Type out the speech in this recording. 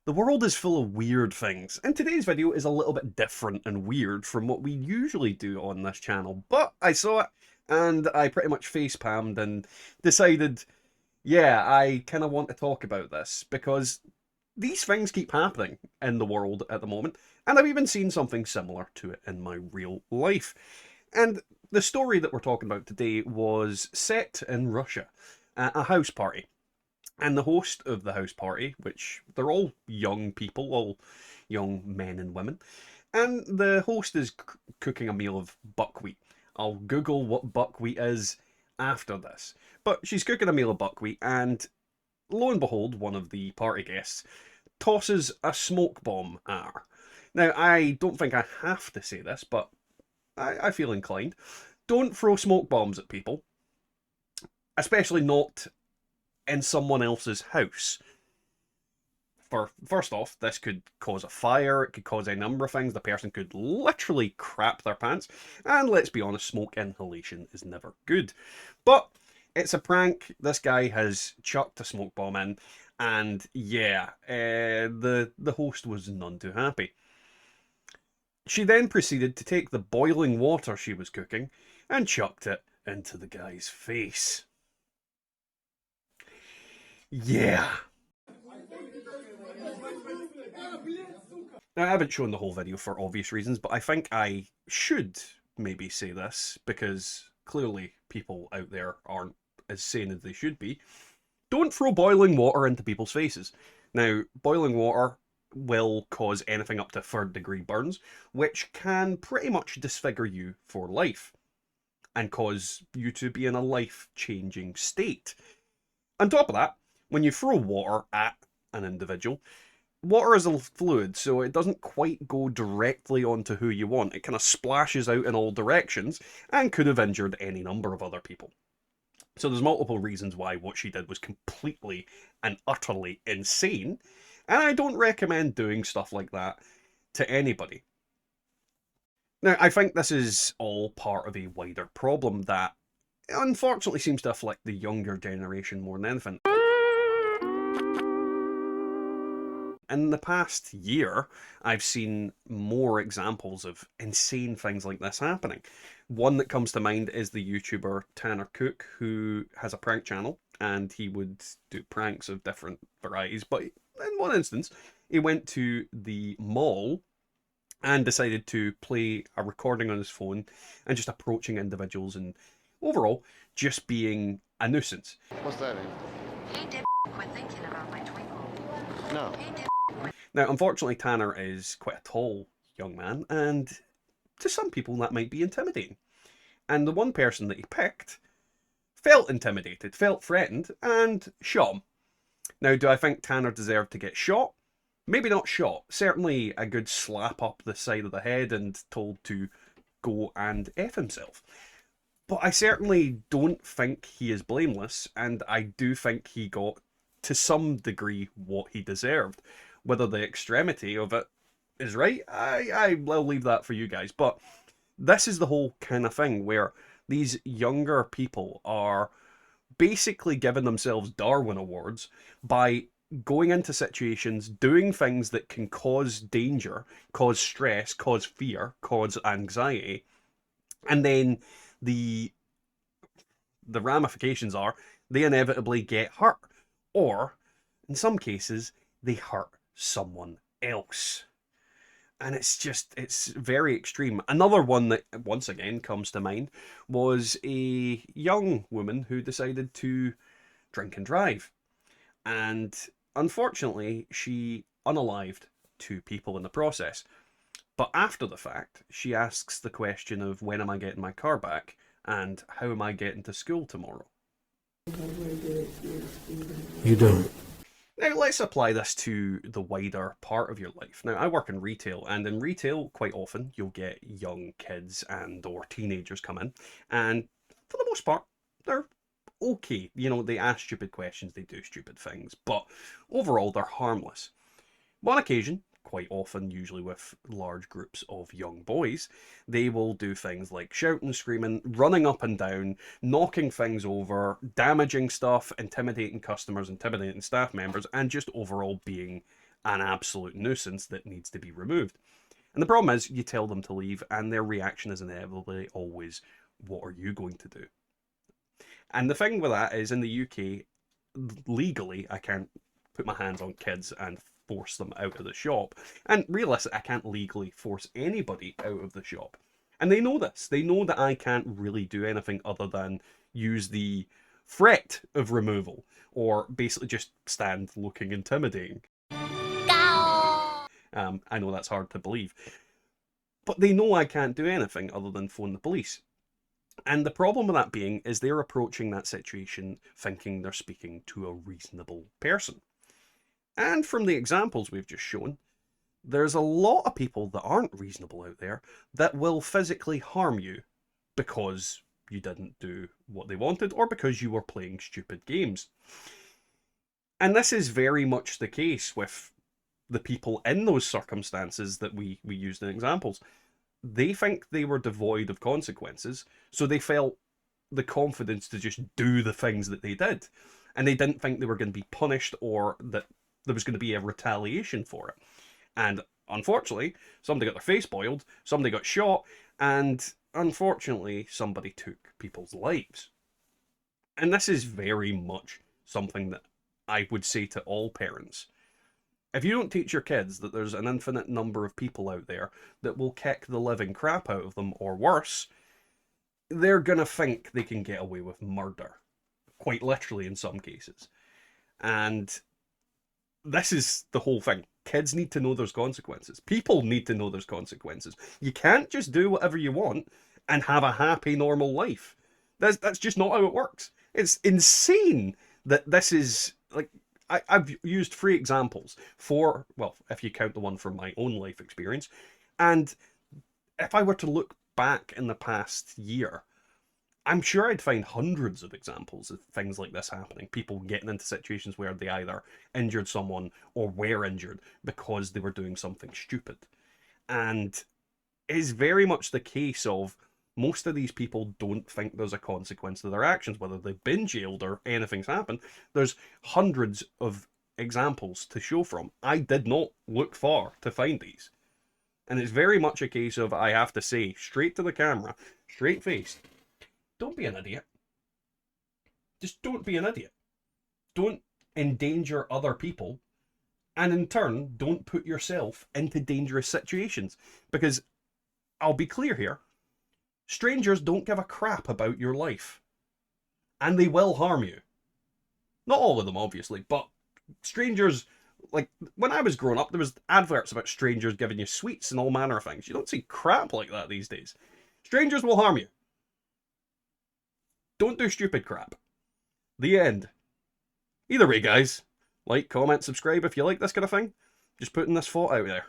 The world is full of weird things, and today's video is a little bit different and weird from what we usually do on this channel, but I saw it and I pretty much facepalmed and decided, yeah, I kind of want to talk about this because these things keep happening in the world at the moment, and I've even seen something similar to it in my real life. And the story that we're talking about today was set in Russia at a house party. And the host of the house party, which they're all young people, all young men and women, and the host is cooking a meal of buckwheat. I'll Google what buckwheat is after this. But she's cooking a meal of buckwheat, and lo and behold, one of the party guests tosses a smoke bomb at her. Now, I don't think I have to say this, but I feel inclined. Don't throw smoke bombs at people, especially not in someone else's house. First off, this could cause a fire, it could cause a number of things, the person could literally crap their pants, and let's be honest, smoke inhalation is never good. But it's a prank, this guy has chucked a smoke bomb in, and yeah, the host was none too happy. She then proceeded to take the boiling water she was cooking and chucked it into the guy's face. Yeah. Now, I haven't shown the whole video for obvious reasons, but I think I should maybe say this, because clearly people out there aren't as sane as they should be. Don't throw boiling water into people's faces. Now, boiling water will cause anything up to 3rd degree burns, which can pretty much disfigure you for life and cause you to be in a life-changing state. On top of that, when you throw water at an individual, water is a fluid, so it doesn't quite go directly onto who you want. It kind of splashes out in all directions and could have injured any number of other people. So there's multiple reasons why what she did was completely and utterly insane, and I don't recommend doing stuff like that to anybody. Now, I think this is all part of a wider problem that unfortunately seems to afflict the younger generation more than anything. In the past year, I've seen more examples of insane things like this happening. One that comes to mind is the YouTuber Tanner Cook, who has a prank channel, and he would do pranks of different varieties. But in one instance, he went to the mall and decided to play a recording on his phone and just approaching individuals and overall just being a nuisance. What's that, Amy? Hey, Dip, quit thinking about my twinkle. No. Hey, Dip. Now, unfortunately, Tanner is quite a tall young man, and to some people that might be intimidating. And the one person that he picked felt intimidated, felt threatened, and shot him. Now, do I think Tanner deserved to get shot? Maybe not shot. Certainly a good slap up the side of the head and told to go and F himself. But I certainly don't think he is blameless, and I do think he got, to some degree, what he deserved. Whether the extremity of it is right, I will leave that for you guys. But this is the whole kind of thing where these younger people are basically giving themselves Darwin Awards by going into situations, doing things that can cause danger, cause stress, cause fear, cause anxiety, and then the ramifications are they inevitably get hurt, or in some cases they hurt someone else. And it's very extreme. Another one that once again comes to mind was a young woman who decided to drink and drive, and unfortunately she unalived 2 people in the process. But after the fact, she asks the question of, when am I getting my car back and how am I getting to school tomorrow? You don't. Now, let's apply this to the wider part of your life. Now, I work in retail, and in retail, quite often, you'll get young kids and or teenagers come in, and for the most part, they're okay. You know, they ask stupid questions, they do stupid things, but overall, they're harmless. On occasion, quite often, usually with large groups of young boys, they will do things like shouting, screaming, running up and down, knocking things over, damaging stuff, intimidating customers, intimidating staff members, and just overall being an absolute nuisance that needs to be removed. And the problem is, you tell them to leave, and their reaction is inevitably always, what are you going to do? And the thing with that is, in the UK, legally, I can't put my hands on kids and force them out of the shop. And realistically, I can't legally force anybody out of the shop. And they know this. They know that I can't really do anything other than use the threat of removal, or basically just stand looking intimidating. I know that's hard to believe. But they know I can't do anything other than phone the police. And the problem with that being is they're approaching that situation thinking they're speaking to a reasonable person. And from the examples we've just shown, there's a lot of people that aren't reasonable out there that will physically harm you because you didn't do what they wanted or because you were playing stupid games. And this is very much the case with the people in those circumstances that we used in examples. They think they were devoid of consequences, so they felt the confidence to just do the things that they did. And they didn't think they were going to be punished or that there was going to be a retaliation for it. And unfortunately, somebody got their face boiled, somebody got shot, and unfortunately, somebody took people's lives. And this is very much something that I would say to all parents. If you don't teach your kids that there's an infinite number of people out there that will kick the living crap out of them, or worse, they're going to think they can get away with murder. Quite literally in some cases. And this is the whole thing. Kids need to know there's consequences. People need to know there's consequences. You can't just do whatever you want and have a happy, normal life. That's just not how it works. It's insane that this is, like, I've used 3 examples for, well, if you count the one from my own life experience, and if I were to look back in the past year, I'm sure I'd find hundreds of examples of things like this happening. People getting into situations where they either injured someone or were injured because they were doing something stupid. And it's very much the case of most of these people don't think there's a consequence to their actions, whether they've been jailed or anything's happened. There's hundreds of examples to show from. I did not look far to find these. And it's very much a case of, I have to say, straight to the camera, straight faced, don't be an idiot. Just don't be an idiot. Don't endanger other people. And in turn, don't put yourself into dangerous situations. Because I'll be clear here, strangers don't give a crap about your life. And they will harm you. Not all of them, obviously, but strangers, like, when I was growing up, there was adverts about strangers giving you sweets and all manner of things. You don't see crap like that these days. Strangers will harm you. Don't do stupid crap. The end. Either way, guys, like, comment, subscribe if you like this kind of thing. Just putting this thought out there.